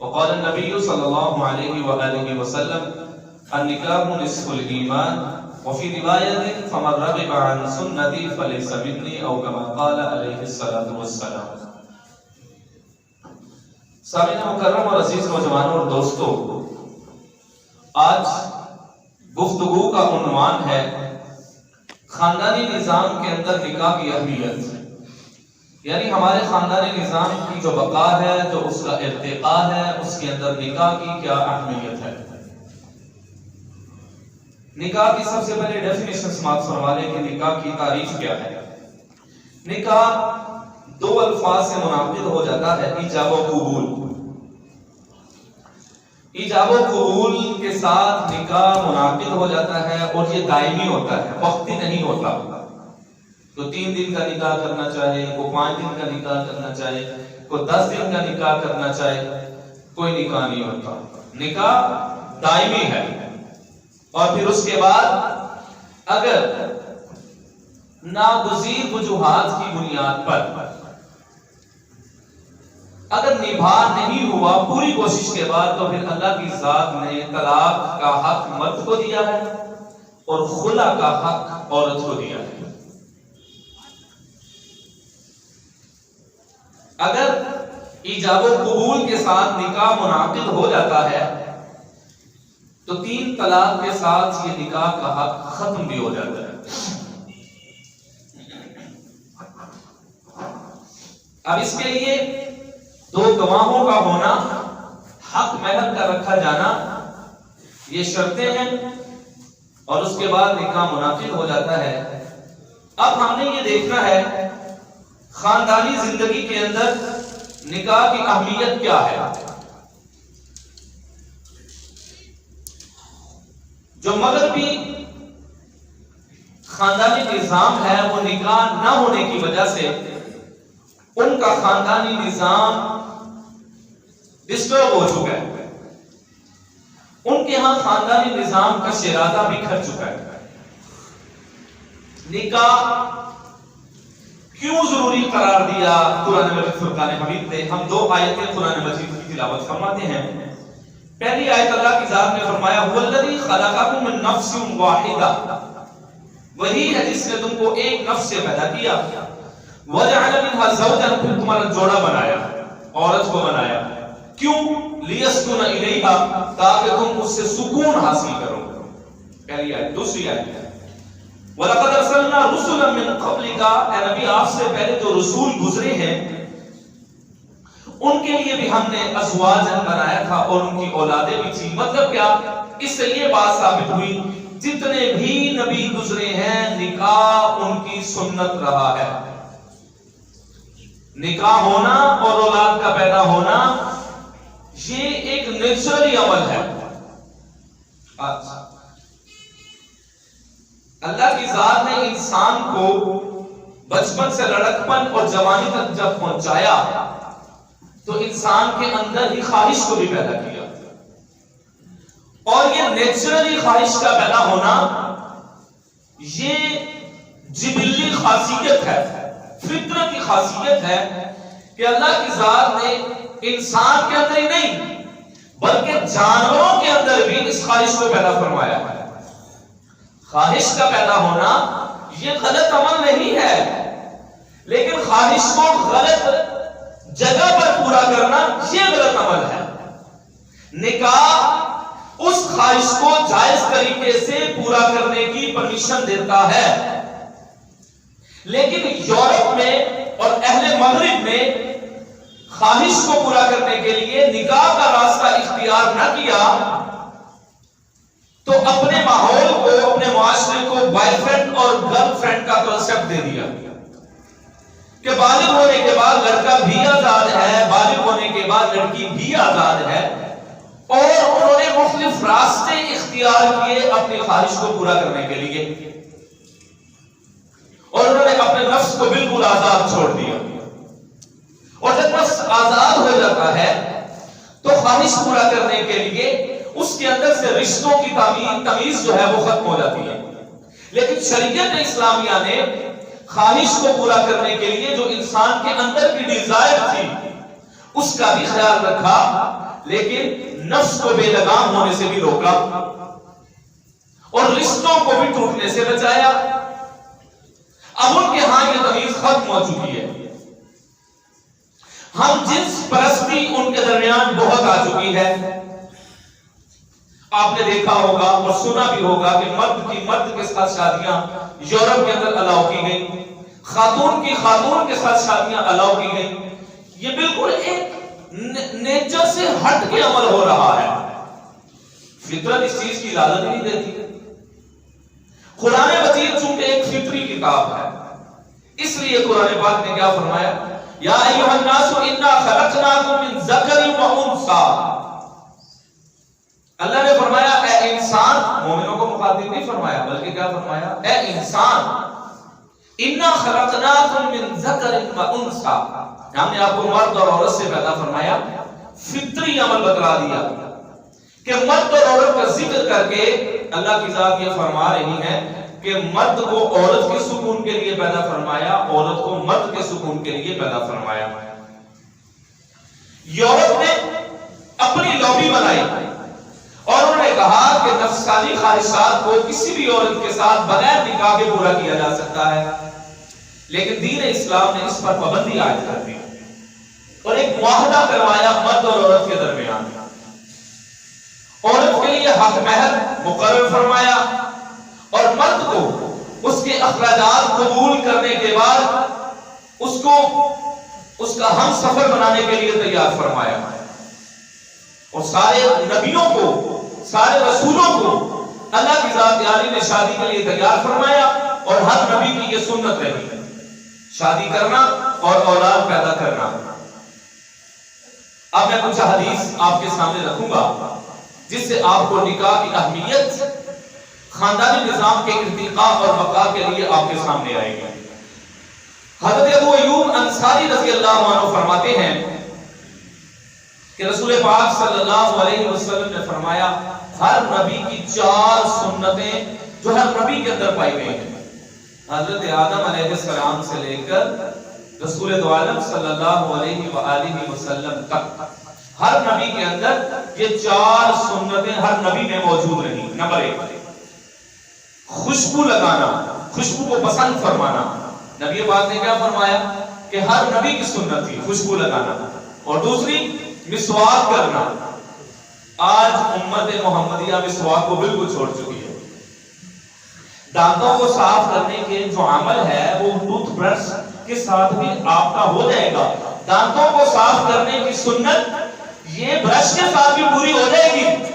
وقال النبي صلى الله عليه وآله وسلم النکاح نصف الایمان وفي رواية فمن رغب عن سنتي فليس مني او كما قال عليه الصلاة والسلام۔ سامعین مکرم اور عزیز نوجوانوں اور دوستوں، آج گفتگو کا عنوان ہے خاندانی نظام کے اندر نکاح کی اہمیت، یعنی ہمارے خاندانی نظام کی جو بقا ہے، جو اس کا ارتقاء ہے، اس کے اندر نکاح کی کیا اہمیت ہے۔ نکاح کی سب سے پہلے ڈیفینیشن سماعت فرما لیں کہ نکاح کی تعریف کیا ہے۔ نکاح دو الفاظ سے منعقد ہو جاتا ہے، ایجاب و قبول۔ ایجاب و قبول کے ساتھ نکاح منعقد ہو جاتا ہے اور یہ دائمی ہوتا ہے، وقتی نہیں ہوتا۔ تو 3 دن کا نکاح کرنا چاہے، کوئی 5 دن کا نکاح کرنا چاہے، کوئی 10 دن کا نکاح کرنا چاہے، کوئی نکاح نہیں ہوتا۔ نکاح دائمی ہے، اور پھر اس کے بعد اگر ناگزیر وجوہات کی بنیاد پر اگر نبھا نہیں ہوا پوری کوشش کے بعد، تو پھر اللہ کی ذات نے طلاق کا حق مرد کو دیا ہے اور خلا کا حق عورت کو دیا ہے۔ اگر ایجاب و قبول کے ساتھ نکاح منعقد ہو جاتا ہے تو 3 طلاق کے ساتھ یہ نکاح کا حق ختم بھی ہو جاتا ہے۔ اب اس کے لیے 2 گواہوں کا ہونا، حق مہر کا رکھا جانا، یہ شرطیں ہیں، اور اس کے بعد نکاح منعقد ہو جاتا ہے۔ اب ہم نے یہ دیکھنا ہے خاندانی زندگی کے اندر نکاح کی اہمیت کیا ہے۔ جو مغربی خاندانی نظام ہے، وہ نکاح نہ ہونے کی وجہ سے ان کا خاندانی نظام ڈسٹرب ہو چکا ہے، ان کے ہاں خاندانی نظام کا شیرازہ بھی کھٹ چکا ہے۔ نکاح کیوں ضروری قرار دیا قرآن مجید فرقان حمید نے؟ ہم 2 آیتیں قرآن مجید کی تلاوت فرماتے ہیں۔ پہلی آیت اللہ کی ذات نے فرمایا هو الذی خلقکم من نفس واحدہ، وہی ہے جس نے تم کو ایک نفس سے پیدا کیا، وجعل منها زوجا، پھر تمہارا جوڑا بنایا، عورت کو بنایا، کیوں؟ لیسکن الیہا، تاکہ تم اس سے سکون حاصل کرو۔ پہلی آیت۔ دوسری آیت وَلَقَدْ أَرْسَلْنَا رُسُلًا مِّن قَبْلِكَ، اے نبی آپ سے پہلے جو رسول گزرے ہیں ان کے لیے بھی ہم نے ازواجاً بنایا تھا اور ان کی اولادیں بھی تھی۔ مطلب کیا؟ اس سے یہ بات ثابت ہوئی جتنے بھی نبی گزرے ہیں نکاح ان کی سنت رہا ہے۔ نکاح ہونا اور اولاد کا پیدا ہونا یہ ایک نیچرلی عمل ہے۔ اللہ کی ذات نے انسان کو بچپن سے لڑکپن اور جوانی تک جب پہنچایا تو انسان کے اندر ہی خواہش کو بھی پیدا کیا، اور یہ نیچرلی خواہش کا پیدا ہونا یہ جبلی خاصیت ہے، فطرت کی خاصیت ہے کہ اللہ کی ذات نے انسان کے اندر ہی نہیں بلکہ جانوروں کے اندر بھی اس خواہش کو پیدا فرمایا ہے۔ خواہش کا پیدا ہونا یہ غلط عمل نہیں ہے، لیکن خواہش کو غلط جگہ پر پورا کرنا یہ غلط عمل ہے۔ نکاح اس خواہش کو جائز طریقے سے پورا کرنے کی پرمیشن دیتا ہے، لیکن یورپ میں اور اہل مغرب میں خواہش کو پورا کرنے کے لیے نکاح کا راستہ اختیار نہ کیا تو اپنے ماحول کو، اپنے معاشرے کو بوائے فرینڈ اور گرل فرینڈ کا کنسپٹ دے دیا کہ بالغ ہونے کے بعد لڑکا بھی آزاد ہے، بالغ ہونے کے بعد لڑکی بھی آزاد ہے، اور انہوں نے مختلف راستے اختیار کیے اپنی خواہش کو پورا کرنے کے لیے، اور انہوں نے اپنے نفس کو بالکل آزاد چھوڑ دیا۔ اور جب نفس آزاد ہو جاتا ہے تو خواہش پورا کرنے کے لیے اس کے اندر سے رشتوں کی تمیز جو ہے وہ ختم ہو جاتی ہے۔ لیکن شریعت اسلامیہ نے خواہش کو پورا کرنے کے لیے جو انسان کے اندر کی ڈیزائر تھی اس کا بھی خیال رکھا لیکن نفس کو بے لگام ہونے سے بھی روکا اور رشتوں کو بھی ٹوٹنے سے بچایا۔ اب ان کے ہاں یہ تمیز ختم ہو چکی ہے۔ ہم جنس پرستی ان کے درمیان بہت آ چکی ہے۔ آپ نے دیکھا ہوگا اور سنا بھی ہوگا کہ مرد کے ساتھ شادیاں یورپ کے اندر الاؤ کی گئی، خاتون کی خاتون کے ساتھ شادیاں الاؤ کی گئی۔ یہ بالکل ایک نیچر سے ہٹ کے عمل ہو رہا ہے۔ فطرت اس چیز کی اجازت نہیں دیتی۔ قرآن مجید چونکہ ایک فطری کتاب ہے، اس لیے قرآن پاک نے کیا فرمایا؟ یا ایھا الناس انا خلقناکم من ذکر و انثی۔ اللہ نے فرمایا اے انسان، مومنوں کو مخاطب نہیں فرمایا بلکہ کیا فرمایا؟ اے انسان، انا خلقناکم من ذکر و انثی، ہم نے آپ کو مرد اور عورت سے پیدا فرمایا۔ فطری عمل بتلا دیا کہ مرد اور عورت کا ذکر کر کے اللہ کی ذات یہ فرما رہی ہے کہ مرد کو عورت کے سکون کے لیے پیدا فرمایا، عورت کو مرد کے سکون کے لیے پیدا فرمایا۔ یورپ نے اپنی لابی بنائی اور انہوں نے کہا کہ نفسانی خواہشات کو کسی بھی عورت کے ساتھ بغیر نکاح کے پورا کیا جا سکتا ہے، لیکن دین اسلام نے اس پر پابندی عائد کر دی اور ایک معاہدہ کروایا مرد اور عورت کے درمیان۔ عورت کے لیے حق مہر مقرر فرمایا اور مرد کو اس کے اخراجات قبول کرنے کے بعد اس کو اس کا ہم سفر بنانے کے لیے تیار فرمایا اور سارے نبیوں کو، سارے رسولوں کو اللہ کی ذات عالی نے شادی کے لیے تیار فرمایا اور ہر نبی کی یہ سنت رہی، شادی کرنا اور اولاد پیدا کرنا۔ اب میں کچھ حدیث آپ کے سامنے رکھوں گا جس سے آپ کو نکاح کی اہمیت، خاندانی نظام کے ارتقاء اور بقا کے لیے آپ کے سامنے آئے گا۔ حضرت ابو ایوب انصاری رضی اللہ عنہ فرماتے ہیں کہ رسول پاک صلی اللہ علیہ وسلم نے فرمایا ہر نبی کی 4 سنتیں جو ہر نبی کے اندر پائی گئی ہیں، حضرت آدم علیہ السلام سے لے کر رسول دو عالم صلی اللہ علیہ وآلہ وسلم تک ہر نبی کے اندر یہ 4 سنتیں ہر نبی میں موجود رہی۔ نمبر 1، خوشبو لگانا، خوشبو کو پسند فرمانا۔ نبی پاک نے کیا فرمایا کہ ہر نبی کی سنت تھی خوشبو لگانا۔ اور دوسری، مسواک کرنا۔ آج امت محمدیہ مسواک کو بالکل چھوڑ چکی ہے۔ دانتوں کو صاف کرنے کے جو عمل ہے وہ ٹوتھ برش کے ساتھ بھی آپ کا ہو جائے گا۔ دانتوں کو صاف کرنے کی سنت یہ برش کے ساتھ بھی پوری ہو جائے گی،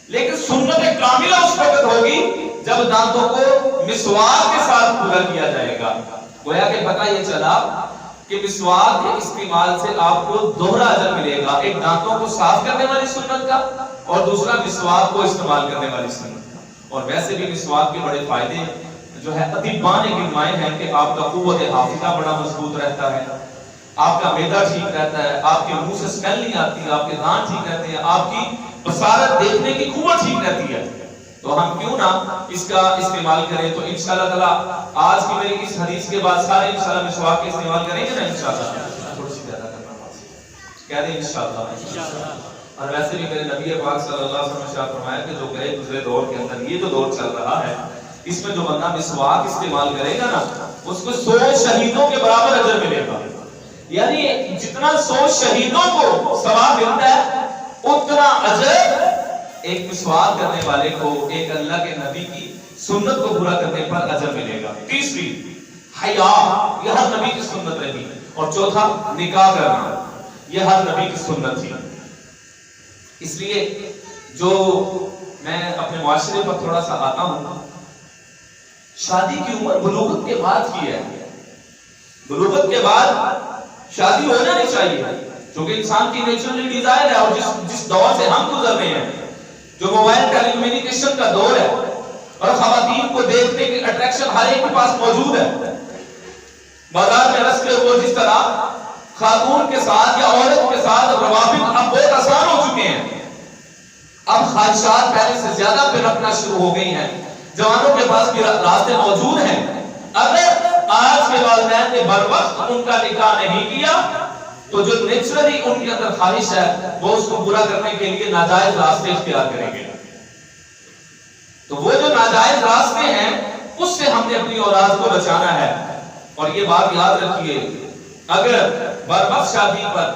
لیکن سنت کاملہ اس وقت ہوگی جب دانتوں کو مسواک کے ساتھ پورا کیا جائے گا۔ گویا کہ پتہ یہ چلا کہ مسواک کے استعمال سے آپ کو دوہرا اجر ملے گا، ایک دانتوں کو صاف کرنے والی سنت کا اور دوسرا مسواک کو استعمال کرنے والی سنت کا۔ اور ویسے بھی مسواک کے بڑے فائدے جو ہے اطباء نے گنوائے ہیں کہ آپ کا قوت حافظہ بڑا مضبوط رہتا ہے، آپ کا معدہ ٹھیک رہتا ہے، آپ کے منہ سے اسمیل نہیں آتی، آپ کے دانت ٹھیک رہتے ہیں، آپ کی بصارت دیکھنے کی قوت ٹھیک رہتی ہے۔ تو ہم کیوں نہ اس کا استعمال کریں؟ تو انشاءاللہ تعالی آج کی میری اس حدیث کے بعد سارے انشاءاللہ مسواک کا استعمال کریں گے نا انشاءاللہ۔ تھوڑی سی زیادہ کرنا کہہ دیں انشاءاللہ۔ اور ویسے بھی میرے نبی پاک صلی اللہ علیہ وسلم نے فرمایا کہ جو گئے گزرے دور کے اندر یہ جو دور چل رہا ہے اس میں جو بندہ مسواک استعمال کرے گا نا اس کو 100 شہیدوں کے برابر اجر ملے گا۔ یعنی جتنا 100 شہیدوں کو ثواب ملتا ہے اتنا اجر ایک مسواک کرنے والے کو، ایک اللہ کے نبی کی سنت کو پورا کرنے پر اجر ملے گا۔ تیسری، حیا، یہ ہر نبی کی سنت رہی۔ اور چوتھا، نکاح کرنا، یہ ہر نبی کی سنت تھی۔ اس لیے جو میں اپنے معاشرے پر تھوڑا سا آتا ہوں، شادی کی عمر بلوغت کے بعد کی ہے۔ بلوغت کے بعد شادی ہو جانی چاہیے کیونکہ انسان کی نیچرلی ڈیزائر ہے۔ اور جس دور سے ہم گزر رہے ہیں جو موبائل ٹیلی کمیونیکیشن کا دور ہے اور خواتین کو دیکھنے کی اٹریکشن ہر ایک کے پاس موجود ہے، بازار میں رستے ہوئے جس طرح خاتون کے ساتھ یا عورت کے ساتھ روابط اب بہت آسان ہو چکے ہیں۔ اب خواہشات پہلے سے زیادہ پنپنا شروع ہو گئی ہیں، جوانوں کے پاس بھی راستے موجود ہیں۔ اگر آج کے والدین نے بر وقت ان کا نکاح نہیں کیا تو جو نیچرلی ان کے اندر خواہش ہے وہ اس کو پورا کرنے کے لیے ناجائز راستے اختیار کریں گے. تو وہ جو ناجائز راستے ہیں اس سے ہم نے اپنی اولاد کو بچانا ہے. اور یہ بات یاد رکھیے، اگر بربخت شادی پر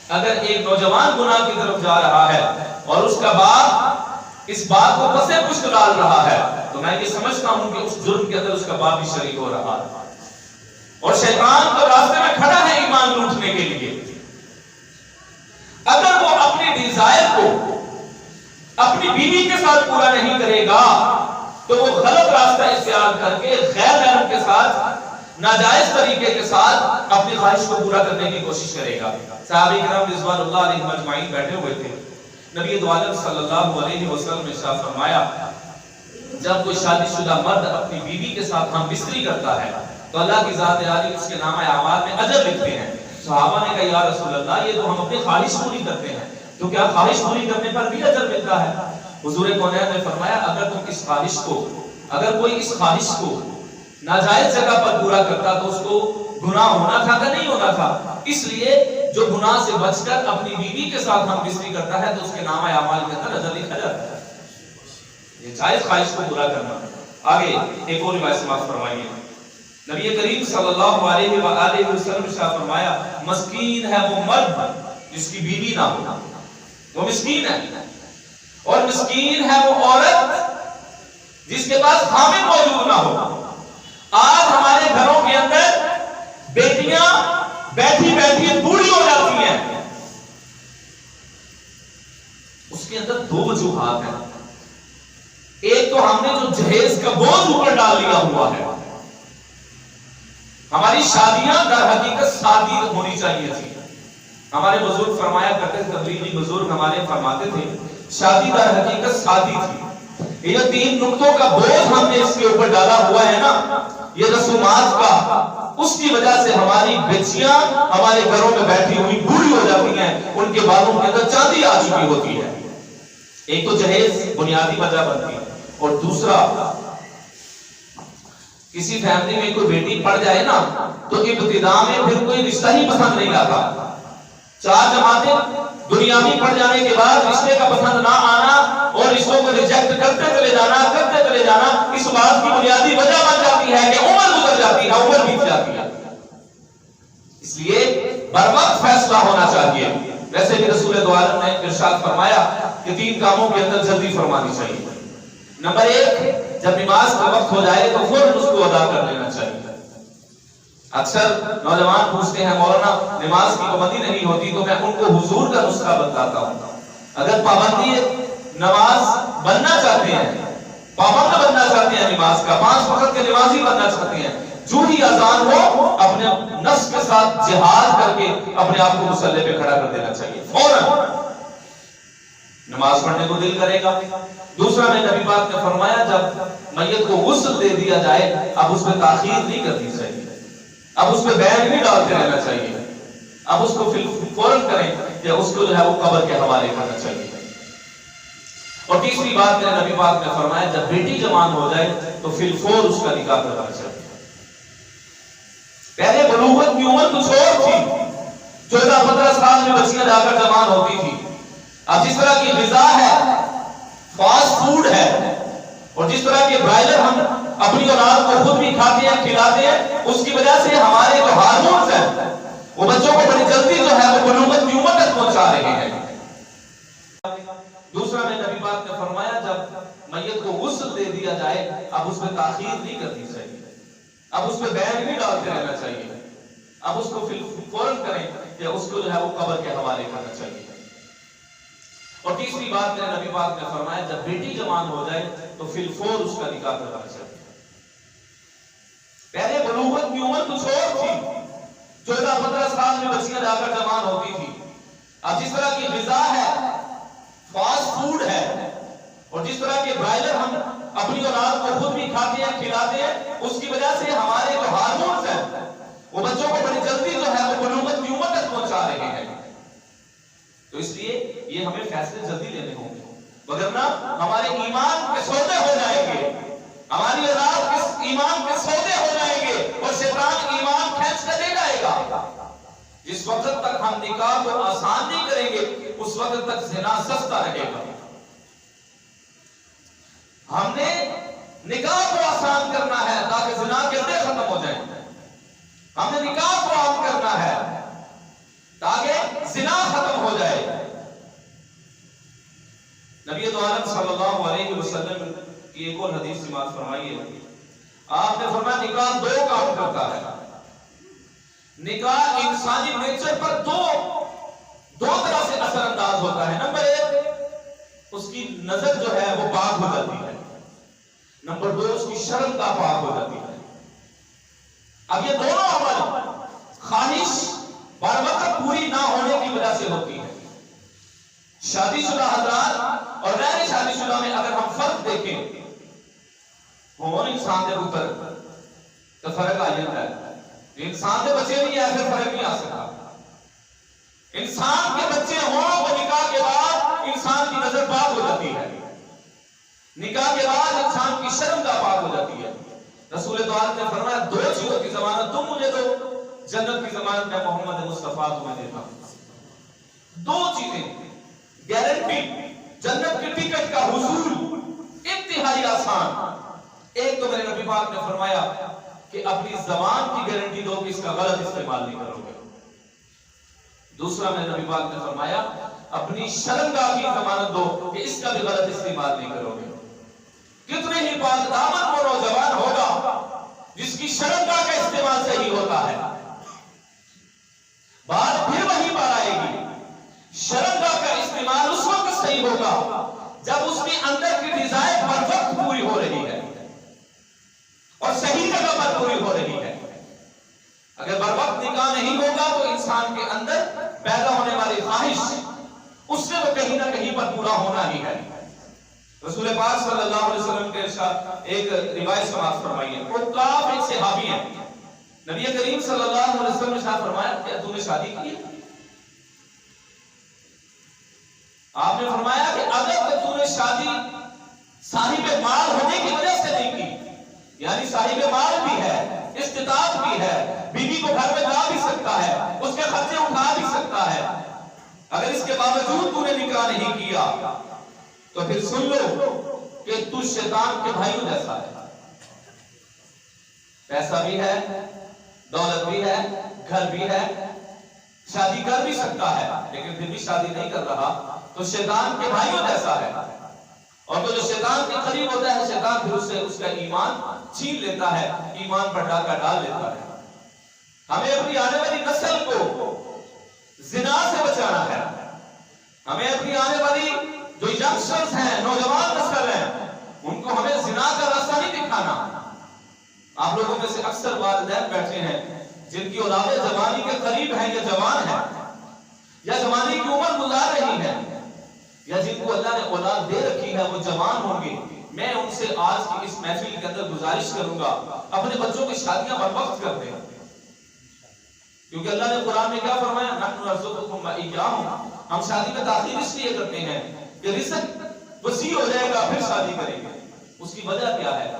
اگر ایک نوجوان گناہ کی طرف جا رہا ہے اور اس کا باپ اس بات کو پسے پشت ڈال رہا ہے تو میں یہ سمجھتا ہوں کہ اس جرم کے اندر اس کا باپ بھی شریک ہو رہا ہے اور شیطان تو راستے میں کھڑا ہے ایمان لوٹنے کے لیے. اگر وہ اپنی ڈیزائر کو اپنی بیوی کے ساتھ پورا نہیں کرے گا تو وہ غلط راستہ اختیار کر کے غیر محرم کے ساتھ ناجائز طریقے کے ساتھ اپنی خواہش کو پورا کرنے کی کوشش کرے گا. صحابہ کرام رضوان اللہ علیہم اجمعین بیٹھے ہوئے تھے. نبی دو عالم صلی اللہ علیہ وسلم نے ارشاد فرمایا جب کوئی شادی شدہ مرد اپنی بیوی کے ساتھ ہم بستری کرتا ہے تو اللہ کی ذات عالی اس کے نامہ اعمال میں اجر لکھتے ہیں. صحابہ نے کہا یا رسول اللہ یہ تو ہم اپنی خواہش پوری کرتے ہیں تو کیا خواہش پوری کرنے پر بھی اجر ملتا ہے؟ حضور کونین نے فرمایا اگر کوئی اس خواہش کو ناجائز جگہ پر پورا کرتا تو اس کو گناہ ہونا تھا کہ نہیں ہونا تھا. اس لیے جو گناہ سے بچ کر اپنی بیوی کے ساتھ ہم بستری کرتا ہے تو اس کے نامہ اعمال کے اندر اجر لکھا جاتا ہے. یہ جائز خواہش کو پورا کرنا. آگے ایک اور روایت سماعت فرمائیے. نبی کریم صلی اللہ علیہ وآلہ وسلم نے فرمایا مسکین ہے وہ مرد جس کی بیوی نہ ہو، وہ مسکین ہے. اور مسکین ہے وہ عورت جس کے پاس خامن موجود نہ ہو. آج ہمارے گھروں کے اندر بیٹیاں بیٹھی بیٹھی بوڑھی ہو جاتی ہیں. اس کے اندر دو وجوہات ہیں. ایک تو ہم نے جو جہیز کا بوجھ اوپر ڈال لیا ہوا ہے. ہماری شادیاں در حقیقت شادی ہونی چاہیے تھی. ہمارے بزرگ فرمایا کرتے تھے، تبلیغی بزرگ ہمارے فرماتے تھے شادی در حقیقت شادی تھی. یہ تین نقطوں کا بوجھ ہم نے اس کے اوپر ڈالا ہوا ہے نا، یہ رسومات کا، اس کی وجہ سے ہماری بچیاں ہمارے گھروں میں بیٹھی ہوئی بوڑھی ہو جاتی ہیں، ان کے بالوں کے اندر چاندی آ چکی ہوتی ہے. ایک تو جہیز بنیادی وجہ بنتی ہے، اور دوسرا کسی فیملی میں کوئی بیٹی پڑ جائے نا تو ابتدا میں پھر کوئی رشتہ ہی پسند نہیں آتا. 4 جماعتیں دنیاوی پڑ جانے کے بعد رشتے کا پسند نہ آنا اور رشتوں کو ریجیکٹ کرتے چلے جانا اس بات کی بنیادی وجہ بن جاتی ہے کہ عمر گزر جاتی ہے، عمر بیت جاتی ہے. اس لیے بر وقت فیصلہ ہونا چاہیے. ویسے بھی رسول دو عالم نے ارشاد فرمایا کہ 3 کاموں کے اندر جلدی فرمانی چاہیے. نمبر 1، جب نماز کا وقت ہو جائے تو فوراً اس کو ادا کر لینا چاہیے. اکثر نوجوان پوچھتے ہیں مولانا نماز کی پابندی نہیں ہوتی، تو میں ان کو حضور کا نسخہ بتاتا ہوں. اگر پابندی نماز بننا چاہتے ہیں، پابند بننا چاہتے ہیں نماز کا، 5 وقت کے نمازی بننا چاہتے ہیں، جو ہی اذان ہو اپنے نفس کے ساتھ جہاد کر کے اپنے آپ کو مصلی پہ کھڑا کر دینا چاہیے. فوراً نماز پڑھنے کو دل کرے گا. دوسرا میں نبی پاک نے فرمایا جب میت کو غسل دے دیا جائے اب اس میں تاخیر نہیں کرنی چاہیے، اب اس میں بیگ نہیں ڈالتے رہنا چاہیے، اب اس کو فوراً کریں کہ اس کو جو ہے وہ قبر کے حوالے کرنا چاہیے. اور تیسری بات میرے نبی پاک نے فرمایا جب بیٹی جوان ہو جائے تو فی الفور اس کا نکاح کرنا چاہیے. پہلے بلوغت کی عمر کچھ اور تھی، 14-15 سال میں بچیاں جا کر جوان ہوتی تھی. اب جس طرح کی غذا ہے، فاسٹ فوڈ ہے، اور جس طرح کے برائلر ہم اپنی اولاد کو خود بھی کھاتے ہیں کھلاتے ہیں، اس کی وجہ سے ہمارے جو ہارمونز ہیں وہ بچوں کو بڑی جلدی جو ہے وہ بلوغت کی عمر تک پہنچا رہے ہیں. دوسرا میں نبی پاک نے فرمایا جب میت کو غسل دے دیا جائے اب اس میں تاخیر نہیں کرنی چاہیے، اب اس میں بیگ نہیں ڈالتے رہنا چاہیے، اب اس کو فوراً کریں کہ اس کو جو ہے وہ قبر کے حوالے کرنا چاہیے. اور تیسری بات میرے نبی پاک نے فرمایا جب بیٹی جوان ہو جائے تو فی الفور اس کا نکاح کرنا چاہیے. پہلے بلوغت کی عمر کچھ اور تھی، 14-15 سال میں بچیاں جا کر جوان ہوتی تھی. اب جس طرح کی غذا ہے، فاسٹ فوڈ ہے، اور جس طرح کے برائلر ہم اپنی اولاد کو خود بھی کھاتے ہیں کھلاتے ہیں، اس کی وجہ سے ہمارے جو ہارمونز ہیں وہ بچوں کو بڑی جلدی جو ہے وہ بلوغت کی عمر تک پہنچا رہے ہیں. تو اس لیے یہ ہمیں فیصلے جلدی لینے ہوں گے، وگرنہ ہمارے ایمان کے سودے ہو جائیں گے، ہماری اولاد کے ایمان کے سودے ہو جائیں گے اور شیطان ایمان کھینچ کر لے جائے گا. جس وقت تک ہم نکاح کو آسان نہیں کریں گے اس وقت تک زنا سستا رہے گا. ہم نے نکاح کو آسان کرنا ہے تاکہ زنا کے اندر ختم ہو جائیں. ہم نے نکاح کو عام کرنا ہے تاکہ زنا ختم ہو جائے. نبی تو عالم صلی اللہ علیہ وسلم کی ایک اور حدیث سماعت فرمائی ہے. آپ نے فرمایا نکاح دو کام کرتا ہے. نکاح انسانی نیچر پر دو طرح سے اثر انداز ہوتا ہے. نمبر ایک اس کی نظر جو ہے وہ پاک ہو جاتی ہے. نمبر دو اس کی شرم کا پاک ہو جاتی ہے. اب یہ دونوں عمل خواہش بر وقت پوری نہ ہونے کی وجہ سے ہوتی ہے. شادی شدہ حضرات اور غیر شادی شدہ میں اگر ہم فرق دیکھیں ہون انسان دے اوپر تو فرق آ جاتا ہے. انسان کے بچے نہیں ایسے فرق نہیں آ سکتا. انسان کے بچے ہوں تو نکاح کے بعد انسان کی نظر پاک ہو جاتی ہے. نکاح کے بعد انسان کی شرم کا پاک ہو جاتی ہے. رسول اللہ نے فرمایا دو چیزوں کی ضمانت تم مجھے دو, جنت کی ضمانت میں محمد مصطفیٰ تمہیں دیتا ہوں. دو چیزیں گارنٹی جنت کے ٹکٹ کا حصول انتہائی آسان. ایک تو میرے نبی پاک نے فرمایا کہ اپنی زبان کی گارنٹی دو کہ اس کا غلط استعمال نہیں کرو گے. دوسرا میرے نبی پاک نے فرمایا اپنی شرمگاہ کی ضمانت دو کہ اس کا بھی غلط استعمال نہیں کرو گے. کتنے ہی پاک دامن وہ نوجوان ہوگا جس کی شرمگاہ کا استعمال صحیح ہوتا ہے, بات پھر وہی بات آئے گی. شرمگاہ کا استعمال اس وقت صحیح ہوگا جب اس کے اندر کی ڈیزائر پر وقت پوری ہو رہی ہے اور صحیح جگہ پر پوری ہو رہی ہے. اگر بر وقت نکاح نہیں ہوگا تو انسان کے اندر پیدا ہونے والی خواہش اس سے تو کہیں نہ کہیں پر پورا ہونا ہی ہے. رسول پاک صلی اللہ علیہ وسلم کے ارشاد ایک روایت سماعت فرمائی ہے. عقاب ایک صحابی ہیں. نبی کریم صلی اللہ علیہ وسلم نے ارشاد فرمایا کیا تو نے شادی کی؟ آپ نے فرمایا کہ اگر تو نے شادی صاحب مال ہونے کی وجہ سے نہیں کی, یعنی صاحب مال بھی ہے, استطاعت بھی ہے, بیوی کو گھر میں لا بھی سکتا ہے, اس کے خرچے اٹھا بھی سکتا ہے, اگر اس کے باوجود تو نے نکاح نہیں کیا تو پھر سن لو کہ تو شیطان کے بھائیوں جیسا ہے. پیسہ بھی ہے, دولت بھی ہے, گھر بھی ہے, شادی کر بھی سکتا ہے لیکن پھر بھی شادی نہیں کر رہا تو شیطان کے بھائیوں جیسا ہے. اور تو جو شیطان کے قریب ہوتا ہے شیطان پھر اس سے اس کا ایمان چھین لیتا ہے, ایمان پر ڈاکہ ڈال لیتا ہے. ہمیں اپنی آنے والی نسل کو زنا سے بچانا ہے. ہمیں اپنی آنے والی جو ینگسٹرز ہیں, نوجوان نسل ہیں, ان کو ہمیں زنا کا راستہ نہیں دکھانا. آپ لوگوں میں سے اکثر والدین بیٹھے ہیں جن کی اولادیں جوانی کے قریب ہیں یا جوان ہیں یا جوانی کی عمر گزار رہی ہے یا جن کو اللہ نے اولاد دے رکھی ہے وہ جوان ہوں گے. میں ان سے آج کی اس محفل کے اندر گزارش کروں گا اپنے بچوں کی شادیاں بر وقت کر دیں, کیونکہ اللہ نے قرآن میں کیا فرمایا نحن نرزقکم وإیاہم, ہم شادی میں تاخیر اس لیے کرتے ہیں کہ رزق وسیع ہو جائے گا پھر شادی کریں گے. اس کی وجہ کیا ہے؟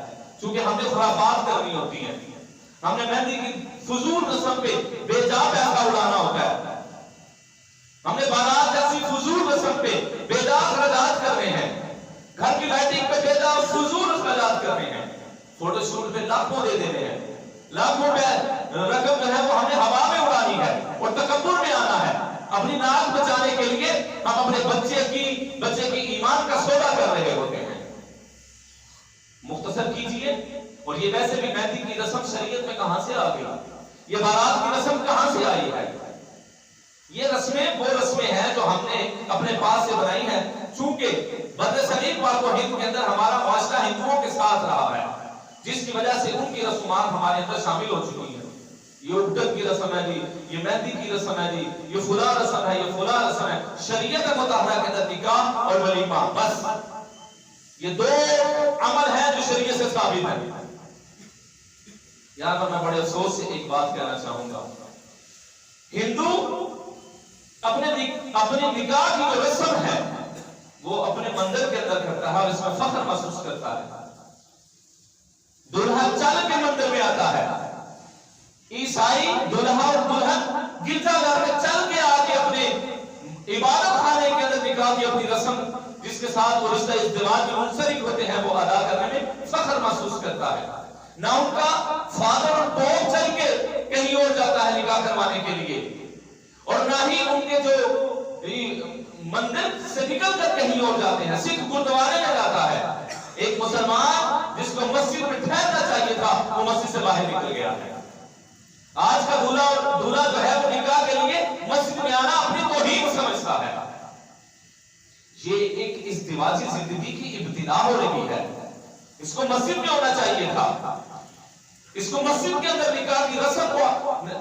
چونکہ ہم نے خرافات کرنی ہوتی ہیں, ہم نے مہندی کی فضول رسم پہ بے جا پیسہ اڑانا ہوتا ہے, ہم نے بارات جیسی فضول رسم پہ بے جا اخراجات کرنے ہیں, گھر کی لائٹنگ پہ بے جا فضول اخراجات کرنے ہیں, فوٹو شوٹ پہ لاکھوں دے دینے ہیں, لاکھوں پہ رقم جو ہے وہ ہمیں ہوا میں اڑانی ہے اور تکبر میں آنا ہے. اپنی ناک بچانے کے لیے ہم اپنے بچے کی ایمان کا سودا کر رہے ہوتے ہیں. مختصر کیجئے. اور یہ ویسے بھی مہندی کی رسم شریعت میں کہاں سے آ گئی؟ یہ بارات کی رسم کہاں سے آئی ہے؟ یہ رسمیں وہ رسمیں ہیں جو ہم نے اپنے پاس سے بنائی ہیں. چونکہ برصغیر پاک و ہند کے اندر ہمارا معاشرہ ہندوؤں کے ساتھ رہا ہے, جس کی وجہ سے ان کی رسومات ہمارے اندر شامل ہو چکی ہیں. یہ اٹھک کی رسم ہے جی, یہ مہندی کی رسم ہے جی, یہ فلاں رسم ہے, یہ فلاں رسم ہے. شریعت مطالعہ کے اندر نکاح اور ولیمہ, بس یہ دو عمل ہیں جو شریعت سے ثابت ہیں. یہاں پر میں بڑے افسوس سے ایک بات کہنا چاہوں گا, ہندو اپنے نکاح کی جو رسم ہے وہ اپنے مندر کے اندر کرتا ہے اور اس میں فخر محسوس کرتا ہے. دلہا چل کے مندر میں آتا ہے. عیسائی دلہا اور دلہن گرجا گھر میں چل کے آ کے اپنے عبادت خانے کے اندر نکاح کی اپنی رسم جس کے ساتھ وہ رشتہ ازدواج میں منسلک ہوتے ہیں وہ ادا کرنے میں فخر محسوس کرتا ہے. نہ ان کا فادر اور باپ چل کے کہیں اور جاتا ہے نکاح کروانے کے لیے، اور نہ ہی ان کے جو مندر سے نکل کر کہیں اور جاتے ہیں. سکھ گردوارے میں جاتا ہے. ایک مسلمان جس کو مسجد میں ٹھہرنا چاہیے تھا وہ مسجد سے باہر نکل گیا ہے. آج کا دولہا جو ہے وہ نکاح کے لیے مسجد میں آنا اپنی توہین سمجھتا ہے. یہ ایک ازدواجی زندگی کی ابتدا ہو رہی ہے. اس کو مسجد میں ہونا چاہیے تھا. اس کو مسجد کے اندر نکاح کی رسم کو،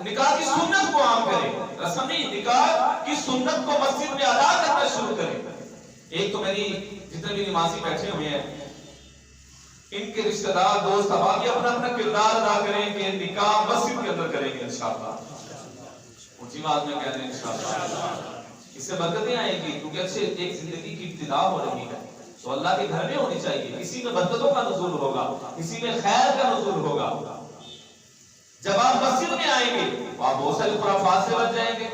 نکاح کی سنت کو عام کرے. رسم نہیں، نکاح کی سنت کو مسجد میں ادا کرنا شروع کرے. ایک تو میری جتنے بھی نمازی بیٹھے ہوئے ہیں ان کے رشتہ دار دوست احباب اپنا اپنا کردار ادا کریں کہ نکاح مسجد کے اندر کریں گے انشاءاللہ. اونچی بات میں کہہ دیں انشاءاللہ. اس سے برکتیں آئیں گی کیونکہ اچھے ایک زندگی کی ابتدا ہو رہی ہے تو اللہ کے گھر میں ہونی چاہیے. اسی میں برکتوں کا نزول ہوگا، اسی میں خیر کا نزول ہوگا. جب آپ مسجد میں آئیں گے تو آپ بہت سارے خرافات سے بچ جائیں گے،